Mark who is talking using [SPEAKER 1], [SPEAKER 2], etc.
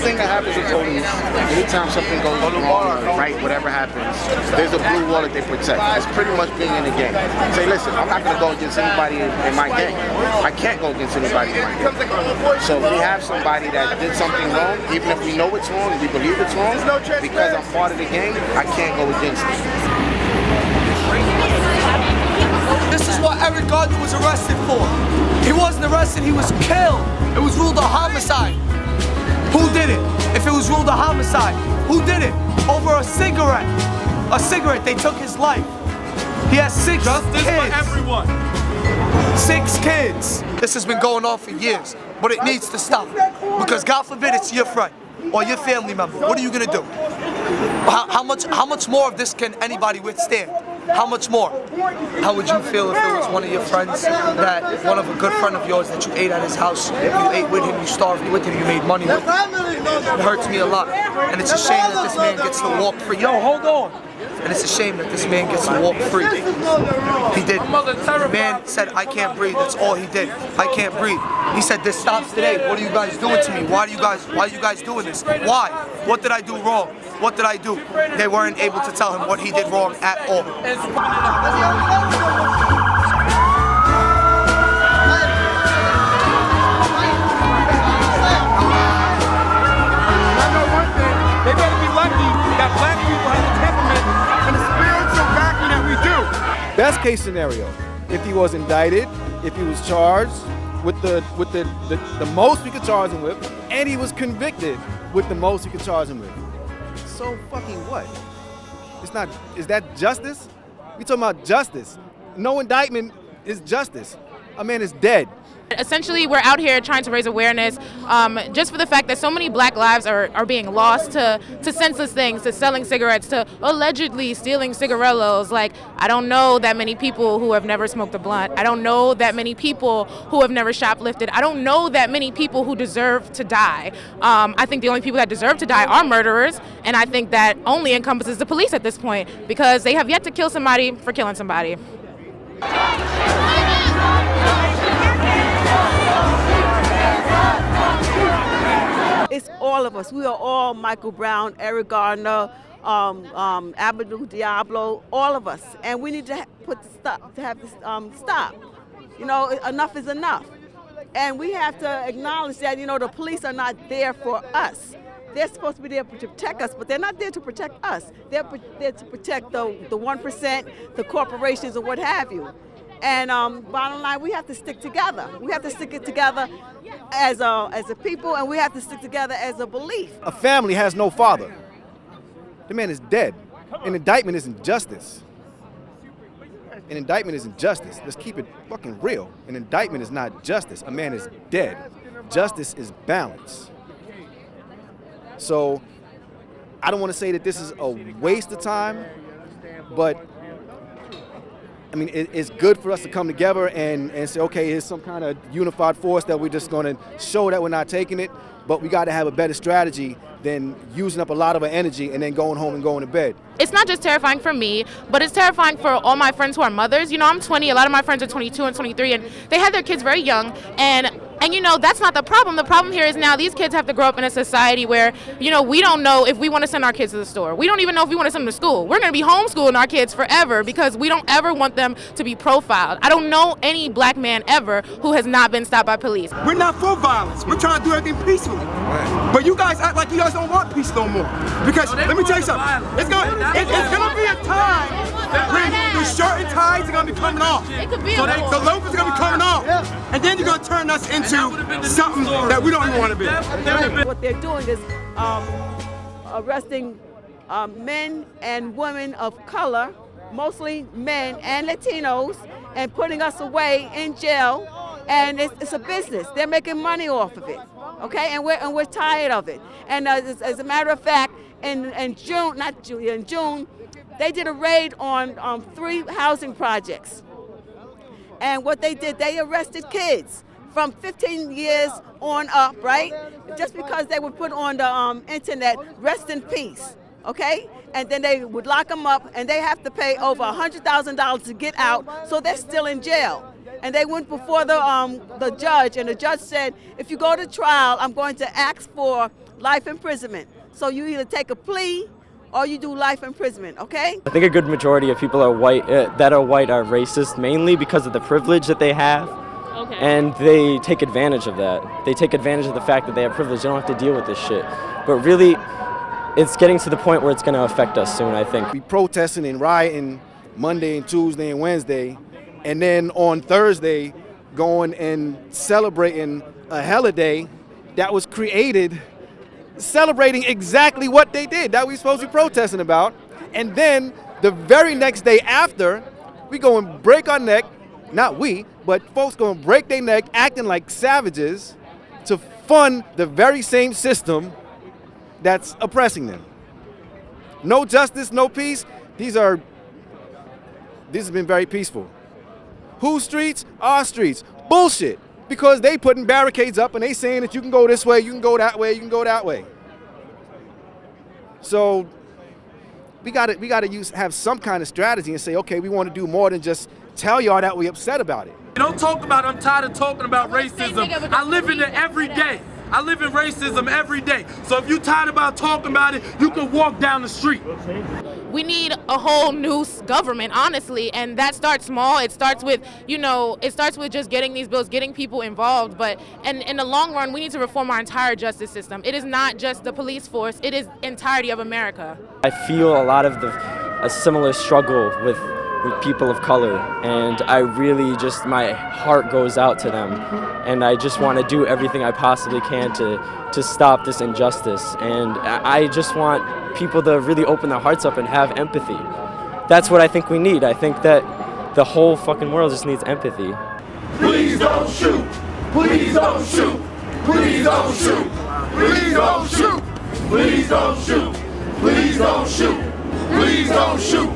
[SPEAKER 1] anything that happens with police, anytime something goes wrong, right, whatever happens, there's a blue wall that they protect. It's pretty much being in the gang. Say, listen, I'm not going to go against anybody in my gang. I can't go against anybody in my gang. So we have somebody that did something wrong, even if we know it's wrong, we believe it's wrong, because I'm part of the gang, I can't go against it.
[SPEAKER 2] This is what ERIC GARNER was arrested for. He wasn't arrested, he was killed. It was ruled a homicide. Who did it? If it was ruled a homicide, who did it? Over a cigarette. A cigarette, they took his life. He has 6
[SPEAKER 3] Justice
[SPEAKER 2] kids.
[SPEAKER 3] for everyone.
[SPEAKER 2] 6 kids. This has been going on for years, but it needs to stop. Because God forbid it's your friend or your family member. What are you gonna do? How much more of this can anybody withstand? How much more? How would you feel if it was one of your friends, that one of a good friend of yours that you ate at his house, you ate with him, you starved with him, you made money with him? It hurts me a lot. And it's a shame that this man gets to walk free. Yo, hold on. And it's a shame that this man gets to walk free. He did. The man said, I can't breathe. That's all he did. I can't breathe. He said, this stops today. What are you guys doing to me? Why are you guys doing this? Why? What did I do wrong? What did I do? They weren't able to tell him what he did wrong at all.
[SPEAKER 3] They better be lucky that black people have the temperament and the spiritual backing that we do.
[SPEAKER 4] Best case scenario, if he was indicted, if he was charged with the most we could charge him with, and he was convicted with the most we could charge him with. So fucking what? It's not, is that justice? We talking about justice. No indictment is justice. A man is dead.
[SPEAKER 5] Essentially, we're out here trying to raise awareness just for the fact that so many black lives are being lost to senseless things, to selling cigarettes, to allegedly stealing cigarillos. Like, I don't know that many people who have never smoked a blunt. I don't know that many people who have never shoplifted. I don't know that many people who deserve to die. I think the only people that deserve to die are murderers, and I think that only encompasses the police at this point, because they have yet to kill somebody for killing somebody.
[SPEAKER 6] It's all of us. We are all Michael Brown, ERIC GARNER, Abdul Diablo, all of us. And we need to have this stop. You know, enough is enough. And we have to acknowledge that, you know, the police are not there for us. They're supposed to be there to protect us, but they're not there to protect us. They're there to protect the 1%, the corporations, and what have you. And bottom line, we have to stick together. We have to stick it together as a people, and we have to stick together as a belief.
[SPEAKER 4] A family has no father. The man is dead. An indictment isn't justice. An indictment isn't justice. Let's keep it fucking real. An indictment is not justice. A man is dead. Justice is balance. So I don't want to say that this is a waste of time, but I mean, it's good for us to come together and say, okay, here's some kind of unified force that we're just going to show that we're not taking it, but we got to have a better strategy than using up a lot of our energy and then going home and going to bed.
[SPEAKER 5] It's not just terrifying for me, but it's terrifying for all my friends who are mothers. You know, I'm 20, a lot of my friends are 22 and 23, and they had their kids very young, and you know, that's not the problem. The problem here is now these kids have to grow up in a society where, you know, we don't know if we want to send our kids to the store. We don't even know if we want to send them to school. We're going to be homeschooling our kids forever because we don't ever want them to be profiled. I don't know any black man ever who has not been stopped by police.
[SPEAKER 3] We're not for violence. We're trying to do everything peacefully. But you guys act like you guys don't want peace no more. Because let me tell you something. It's gonna be a time when the shirt and ties are gonna be coming off. So the loafers are gonna be coming off. And then you're gonna turn us into something that we don't even want to be.
[SPEAKER 6] What they're doing is arresting men and women of color, mostly men and Latinos, and putting us away in jail. And it's a business. They're making money off of it, okay? And we're tired of it. And as a matter of fact, in June, they did a raid on 3 housing projects. And what they did, they arrested kids from 15 years on up, right? Just because they would put on the internet, rest in peace, okay? And then they would lock them up, and they have to pay over $100,000 to get out, so they're still in jail. And they went before the judge, and the judge said, if you go to trial, I'm going to ask for life imprisonment. So you either take a plea or you do life imprisonment, okay?
[SPEAKER 7] I think a good majority of people are white, that are white are racist, mainly because of the privilege that they have.
[SPEAKER 5] Okay.
[SPEAKER 7] And they take advantage of that. They take advantage of the fact that they have privilege. They don't have to deal with this shit. But really, it's getting to the point where it's going to affect us soon, I think.
[SPEAKER 4] We protesting and rioting Monday and Tuesday and Wednesday, and then on Thursday going and celebrating a holiday that was created celebrating exactly what they did that we supposed to be protesting about. And then the very next day after, we go and break our neck, not we, but folks go and break their neck acting like savages to fund the very same system that's oppressing them. No justice, no peace. This has been very peaceful. Whose streets? Our streets. Bullshit. Because they putting barricades up and they saying that you can go this way, you can go that way, you can go that way. So we gotta have some kind of strategy and say, okay, we want to do more than just tell y'all that we upset about it.
[SPEAKER 8] Don't talk about, I'm tired of talking about racism. I live in it every day. I live in racism every day. So if you're tired about talking about it, you can walk down the street.
[SPEAKER 5] We need a whole new government, honestly, and that starts small. It starts with, it starts with just getting these bills, getting people involved, but in the long run, we need to reform our entire justice system. It is not just the police force, it is entirety of America.
[SPEAKER 7] I feel a lot of a similar struggle with people of color, and I really just, my heart goes out to them, and I just want to do everything I possibly can to stop this injustice, and I just want people to really open their hearts up and have empathy. That's what I think we need. I think that the whole fucking world just needs empathy.
[SPEAKER 9] Please don't shoot! Please don't shoot! Please don't shoot! Please don't shoot! Please don't shoot! Please don't shoot! Please don't shoot!